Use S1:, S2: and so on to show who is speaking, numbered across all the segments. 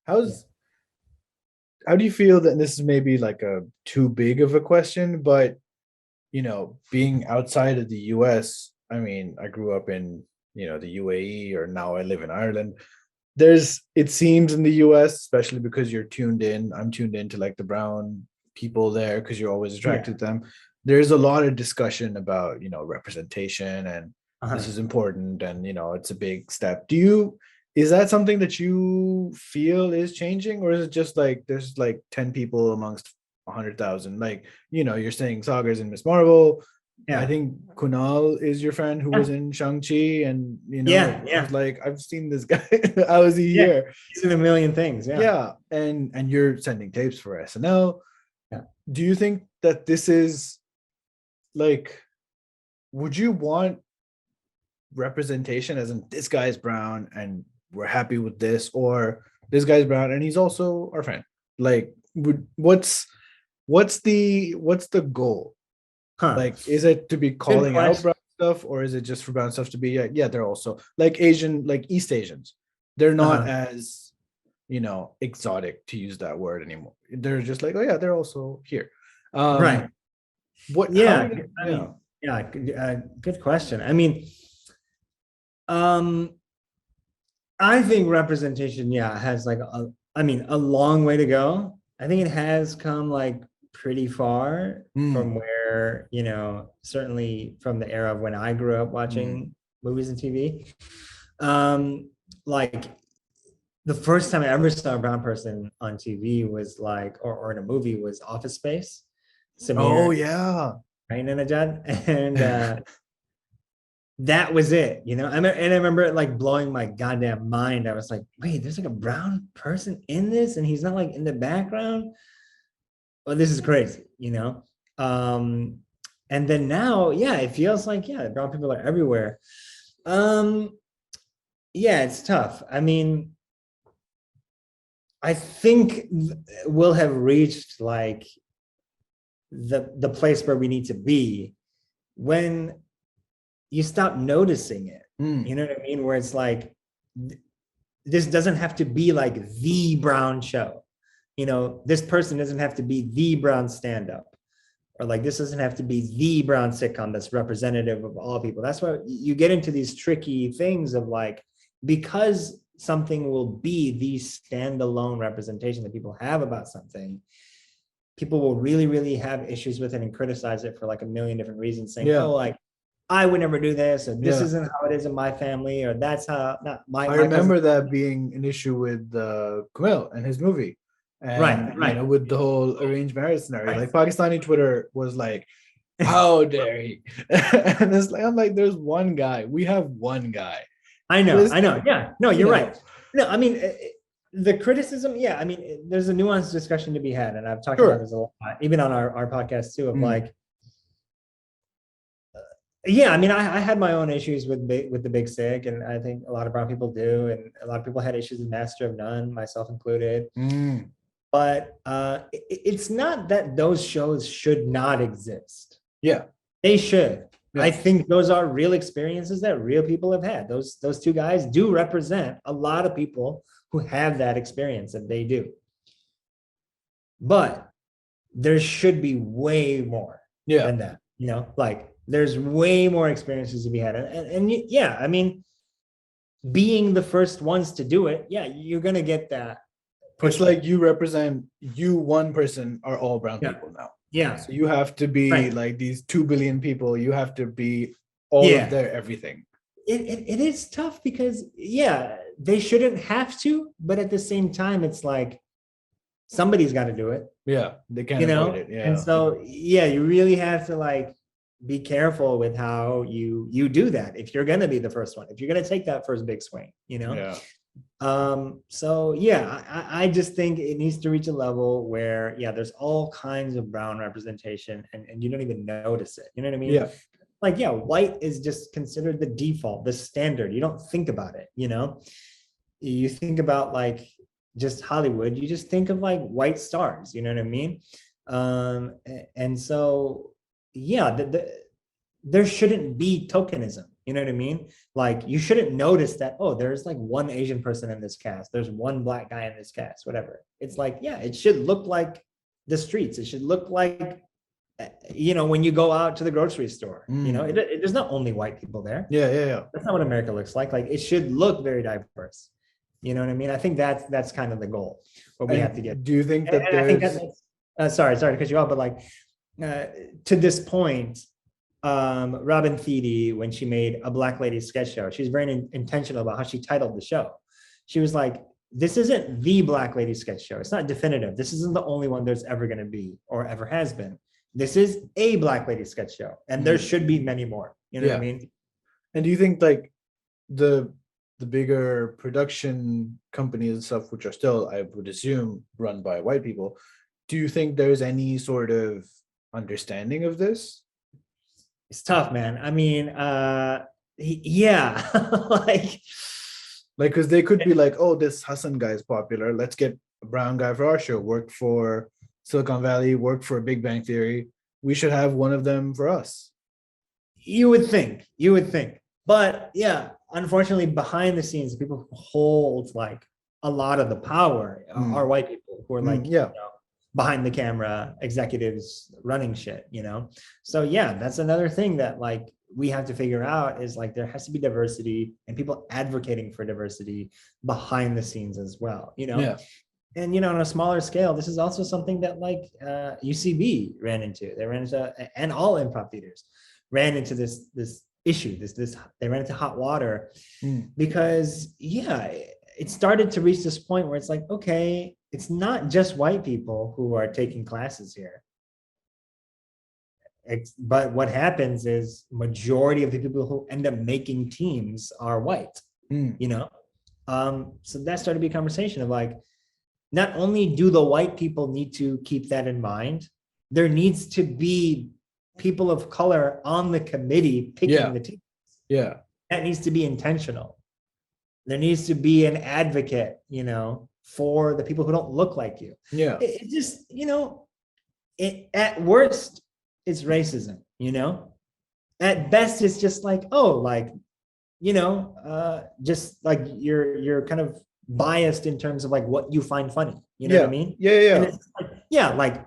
S1: how's how do you feel that this is maybe like a too big of a question, but being outside of the US, I mean, I grew up in, the UAE, or now I live in Ireland. It seems in the US, especially because I'm tuned in to like the brown people there because you're always
S2: Yeah.
S1: attracted to them. There's a lot of discussion about, representation, and this
S2: Uh-huh.
S1: is important, and it's a big step. Is that something that you feel is changing, or is it just like there's like 10 people amongst 100,000? Like, you're saying Sagar's in Miss Marvel. I
S2: Yeah.
S1: think Kunal is your friend who was
S2: Yeah.
S1: in Shang-Chi, and
S2: Yeah.
S1: I was
S2: Yeah.
S1: like, I've seen this guy. How is he
S2: Yeah.
S1: here?
S2: He's in a million things. Yeah.
S1: Yeah, and you're sending tapes for SNL.
S2: Yeah.
S1: Do you think that this is like, would you want representation as in this guy's brown and we're happy with this, or this guy's brown and he's also our friend? Like, what's the goal?
S2: Huh.
S1: Like, is it to be
S2: Good
S1: calling out
S2: question.
S1: brown stuff, or is it just for brown stuff to be like, yeah, they're also like Asian, like East Asians. They're not
S2: Uh-huh.
S1: as, exotic, to use that word, anymore. They're just like, oh yeah, they're also here.
S2: Right.
S1: What how
S2: Yeah.
S1: do you,
S2: I
S1: yeah.
S2: mean, yeah. Good question. I mean, um, I think representation, yeah, has like a long way to go. I think it has come like pretty far
S1: Mm,
S2: from where, certainly from the era of when I grew up
S1: mm.
S2: watching movies and TV. Like the first time I ever saw a brown person on TV was like, or in a movie, was Office Space,
S1: Oh
S2: Samir
S1: yeah.
S2: Ainanajad, and that was it, and I remember it like blowing my goddamn mind. I was like, wait, there's like a brown person in this, and he's not like in the background. Well, this is crazy. Um, and then now, yeah, it feels like, yeah, brown people are everywhere. Um, yeah, it's tough. I mean, I think we'll have reached like the place where we need to be when you stop noticing it.
S1: Mm.
S2: You know what I mean? Where it's like, this doesn't have to be like the brown show. This person doesn't have to be the brown stand-up, or like this doesn't have to be the brown sitcom that's representative of all people. That's why you get into these tricky things of like, because something will be the standalone representation that people have about something, people will really, really have issues with it and criticize it for like a million different reasons, saying,
S1: Yeah.
S2: oh, like, I would never do this, or this
S1: Yeah.
S2: isn't how it is in my family, or that's how not my
S1: I
S2: my cousin.
S1: remember that being an issue with Kumail and his movie. And
S2: Right, right,
S1: with the whole arranged marriage scenario,
S2: right.
S1: like Pakistani Twitter was like, how dare he? And it's like, I'm like, there's one guy. We have one guy.
S2: I know,
S1: Just,
S2: I know. Yeah, no,
S1: you
S2: you're
S1: know,
S2: right. No, I mean, the criticism, yeah, I mean, there's a nuanced discussion to be had, and I've talked about
S1: sure.
S2: this a lot, even on our podcast too, of
S1: Mm,
S2: like, yeah, I mean, I had my own issues with the Big Sick, and I think a lot of brown people do, and a lot of people had issues with Master of None, myself included.
S1: mm,
S2: But it's not that those shows should not exist.
S1: yeah.
S2: They should. I
S1: Yeah.
S2: think those are real experiences that real people have had. Those two guys do represent a lot of people who have that experience that they do. But there should be way more
S1: Yeah.
S2: than that. Like there's way more experiences to be had. And yeah, I mean, being the first ones to do it, yeah, you're gonna get that
S1: It's like
S2: pushback.
S1: you, one person, are all brown
S2: Yeah.
S1: people now.
S2: Yeah.
S1: So you have to be
S2: Right.
S1: like these 2 billion people. You have to be all of
S2: Yeah.
S1: their everything.
S2: It is tough because, yeah, they shouldn't have to, but at the same time, it's like somebody's got to do it,
S1: Yeah. They can't avoid it.
S2: And
S1: Yeah.
S2: so, yeah, you really have to like be careful with how you do that if you're going to be the first one, if you're going to take that first big swing.
S1: Yeah.
S2: So yeah, I just think it needs to reach a level where, yeah, there's all kinds of brown representation, and you don't even notice it. You know what I mean?
S1: Yeah.
S2: Like, yeah, white is just considered the default, the standard. You don't think about it. You think about like just Hollywood, you just think of like white stars, you know what I mean? And so, yeah, there shouldn't be tokenism. You know what I mean? Like you shouldn't notice that, oh, there's like one Asian person in this cast, there's one black guy in this cast, whatever. It's like, yeah, it should look like the streets. It should look like, when you go out to the grocery store, there's not only white people there.
S1: Yeah, yeah, yeah.
S2: That's not what America looks like. Like it should look very diverse. You know what I mean? I think that's kind of the goal, what we have to get.
S1: Do you think that
S2: And I think
S1: there's
S2: sorry to cut you off, but like to this point, Robin Thede, when she made A Black Lady sketch show, she's very intentional about how she titled the show. She was like, this isn't the Black Lady sketch show. It's not definitive. This isn't the only one there's ever going to be or ever has been. This is a Black Lady sketch show, and there should be many more. You know what I mean?
S1: And do you think like the bigger production companies and stuff, which are still, I would assume, run by white people, do you think there's any sort of understanding of this?
S2: It's tough, man. I mean, yeah, like
S1: because they could be like, oh, this Hassan guy is popular. Let's get a brown guy for our show. Work for Silicon Valley, work for Big Bang Theory. We should have one of them for us.
S2: You would think. But yeah, unfortunately, behind the scenes, the people who hold like a lot of the power are white people who are like, behind the camera executives running shit, So yeah, that's another thing that like we have to figure out is like there has to be diversity and people advocating for diversity behind the scenes as well,
S1: Yeah.
S2: And on a smaller scale, this is also something that like UCB ran into. They ran into, and all improv theaters ran into this issue. They ran into hot water because it started to reach this point where it's like, okay, it's not just white people who are taking classes here. But what happens is majority of the people who end up making teams are white, So that started to be a conversation of like, not only do the white people need to keep that in mind, there needs to be people of color on the committee picking the team.
S1: Yeah.
S2: That needs to be intentional. There needs to be an advocate, for the people who don't look like you.
S1: Yeah.
S2: It just, at worst, it's racism, At best, it's just like, just like you're kind of biased in terms of like what you find funny. You know what I mean?
S1: Yeah.
S2: Like,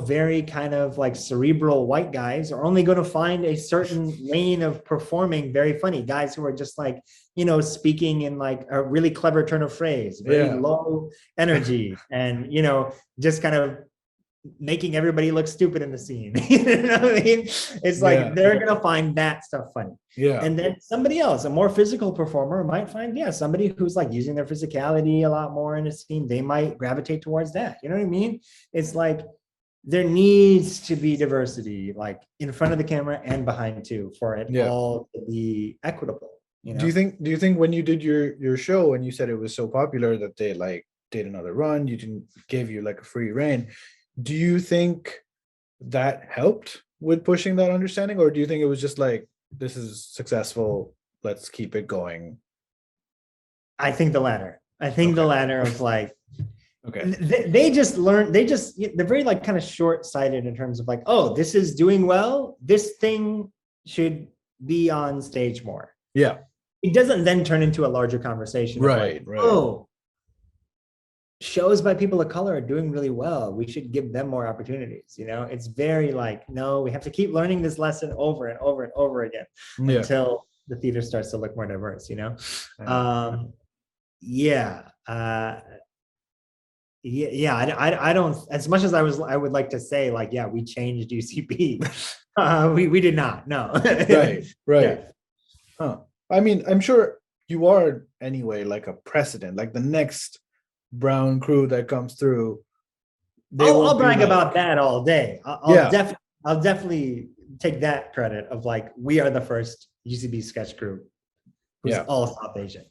S2: very kind of like cerebral white guys are only going to find a certain lane of performing very funny. Guys who are just like, speaking in like a really clever turn of phrase, very low energy, and, just kind of making everybody look stupid in the scene. You know what I mean? It's like they're going to find that stuff funny.
S1: Yeah.
S2: And then somebody else, a more physical performer, might find, somebody who's like using their physicality a lot more in a scene, they might gravitate towards that. You know what I mean? It's like, there needs to be diversity, like in front of the camera and behind too, for it all to be equitable.
S1: Do you think when you did your show and you said it was so popular that they like did another run, gave you like a free reign, do you think that helped with pushing that understanding, or do you think it was just like, this is successful, let's keep it going?
S2: I think the latter. The latter of like,
S1: okay,
S2: they're very like kind of short-sighted in terms of like, oh, this is doing well, this thing should be on stage more.
S1: Yeah.
S2: It doesn't then turn into a larger conversation.
S1: Right.
S2: Oh, shows by people of color are doing really well. We should give them more opportunities. It's very like, no, we have to keep learning this lesson over and over and over again until the theater starts to look more diverse, I don't, as much as I would like to say like, we changed UCB. We did not. No.
S1: Right. Huh. I mean, I'm sure you are anyway, like a precedent, like the next brown crew that comes through.
S2: I'll brag about that all day. I'll definitely take that credit of like, we are the first UCB sketch crew who's all South Asian,